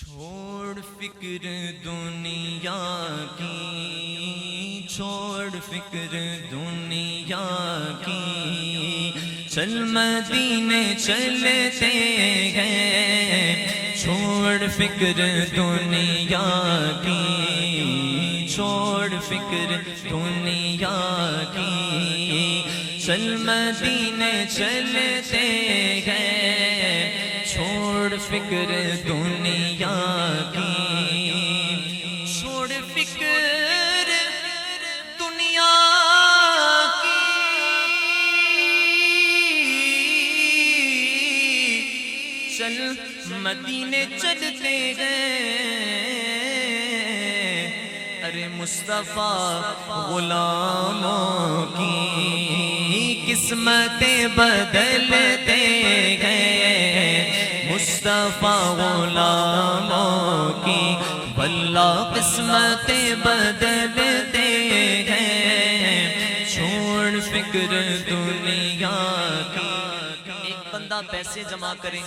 چھوڑ فکر دنیا کی، چھوڑ فکر دنیا کی، چل مدینے چلتے ہیں۔ چھوڑ فکر دنیا کی، چھوڑ فکر دنیا کی، چل مدینے چلتے ہیں۔ چھوڑ فکر دنیا کی، چھوڑ فکر دنیا کی، چل مدینے چلتے گئے۔ ارے مصطفیٰ غلاموں کی قسمتیں بدلتے گئے۔ مصطفیٰ غلاموں کی واللہ قسمتیں بدلتے گئے۔ چھوڑ فکر دنیا کی۔ ایک بندہ پیسے جمع کرے،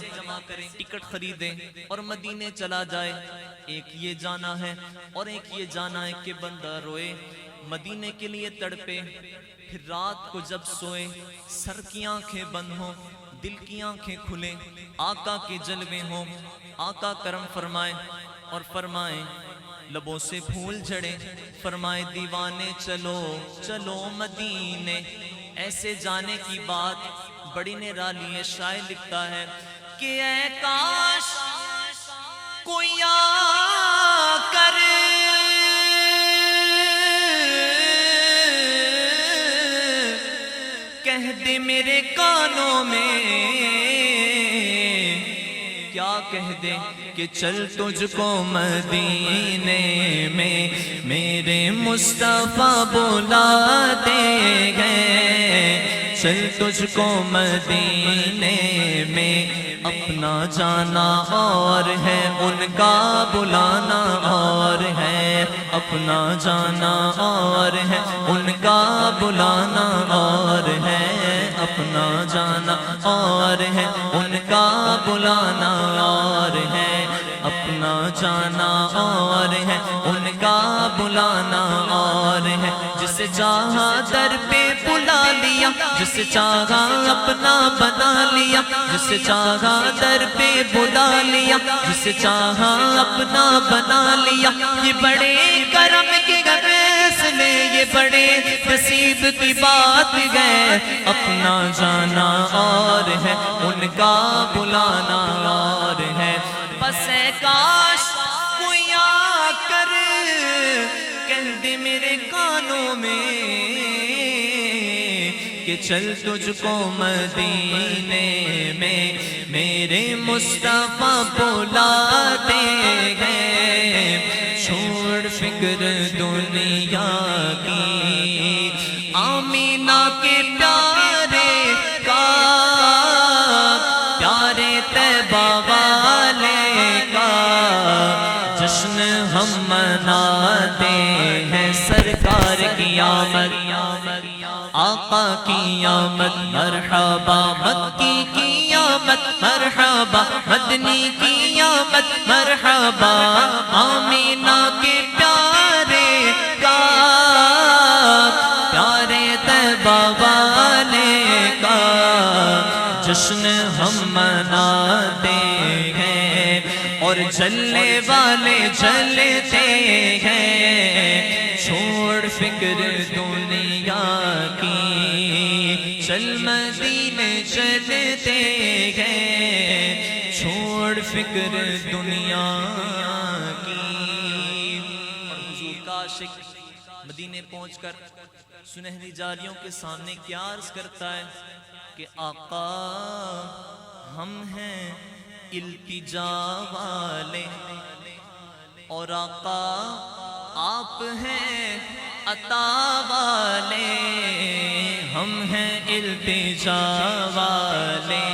ٹکٹ خریدے اور مدینے چلا جائے۔ ایک یہ جانا ہے اور ایک یہ جانا ہے کہ بندہ روئے، مدینے کے لیے تڑپے، پھر رات کو جب سوئے سر کی آنکھیں بند ہوں، دل کی آنکھیں کھلیں، آقا کے جلوے ہوں، آقا کرم فرمائے اور فرمائے لبوں سے پھول جھڑے، فرمائے دیوانے چلو چلو مدینے۔ ایسے جانے کی بات بڑی نرالی ہے۔ شاعر لکھتا ہے کہ اے کاش کوئی آ کر کہہ دے میرے کانوں میں، کیا کہہ دے کہ چل تجھ کو مدینے میں میرے مصطفیٰ بلاتے گئے۔ چل تجھ کو مدینے میں اپنا جانا اور ہے ان کا بلانا اور ہے، اپنا جانا اور ہے ان کا بلانا اور ہے، اپنا جانا اور ہے ان کا بلانا اور ہے، اپنا جانا اور ہے ان کا بلانا اور ہے۔ جسے چاہا در پہ بلا لیا، جسے چاہا اپنا بنا لیا، جسے چاہا در پہ بلا لیا، جسے چاہا اپنا بنا لیا۔ یہ بڑے کرم کے فیصلے، یہ بڑے نصیب کی بات ہے۔ اپنا جانا اور ہے ان کا بلانا اور ہے۔ بس اے کاش کوئی آ کر کہہ دے میرے کانوں میں کہ چل تجھ کو مدینے میں میرے مصطفیٰ بلاتے گئے۔ چھوڑ فکر دنیا کی، آمینہ کے پیارے کا، پیارے طیبہ والے کا جشن ہم مناتے ہیں۔ سرکار کی آمد، آقا کی آمد، مرحبا مکی کی آمد، مرحبا مدنی کی آمد، مرحبا آمینہ کے پیارے کا، پیارے طیبہ والے کا جشن ہم مناتے ہیں اور جلنے والے جلتے ہیں۔ چھوڑ فکر دنیا کی، چل مدینے چلتے ہیں۔ چھوڑ فکر دنیا کی۔ اور حضور کا عاشق مدینے پہنچ کر سنہری جاریوں کے سامنے کیا عرض کرتا ہے کہ آقا ہم ہیں التجا والے اور آقا آپ ہیں عطا والے۔ ہم ہیں التجا والے،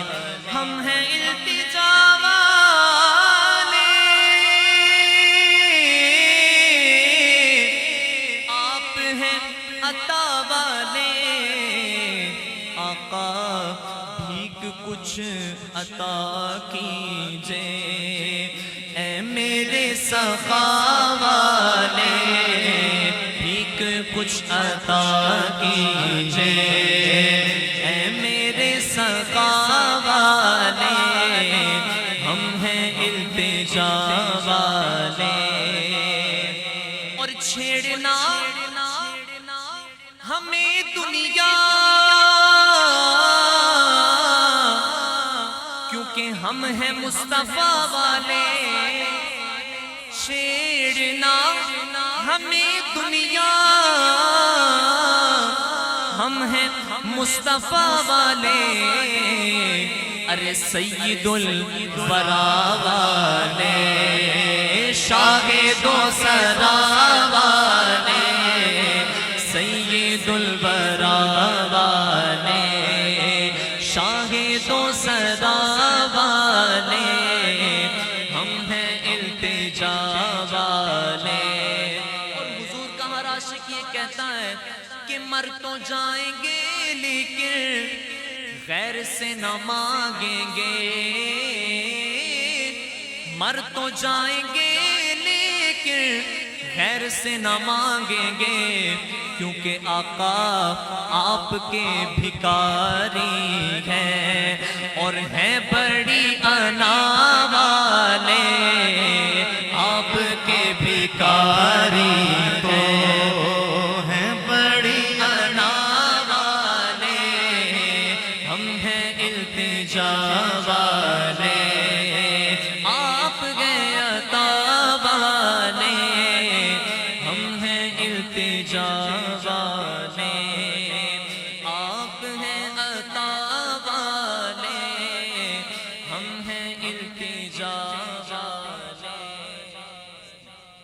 ہم ہیں التجا والے، آپ ہیں عطا والے۔ آقا بھیک کچھ عطا کیجے، اے میرے سخا والے بھیک کچھ عطا کیجئے، اے میرے سخا والے ہم ہیں التجا والے۔ اور چھیڑنا ہمیں دنیا کیونکہ ہم ہیں مصطفیٰ والے، چھیڑنا ہمیں دنیا ہم ہیں مصطفیٰ والے، ارے سید الورا والے شاہ دو سرا والے، سید الورا والے شاہ دو سرا والے، ہم ہیں التجا والے۔ اور حضور کا ہر عاشق یہ کہتا ہے کہ مر تو جائیں گے لیکن غیر سے نہ مانگیں گے، مر تو جائیں گے لیکن غیر سے نہ مانگیں گے، کیونکہ آقا آپ کے بھکاری ہیں اور ہیں بڑی انا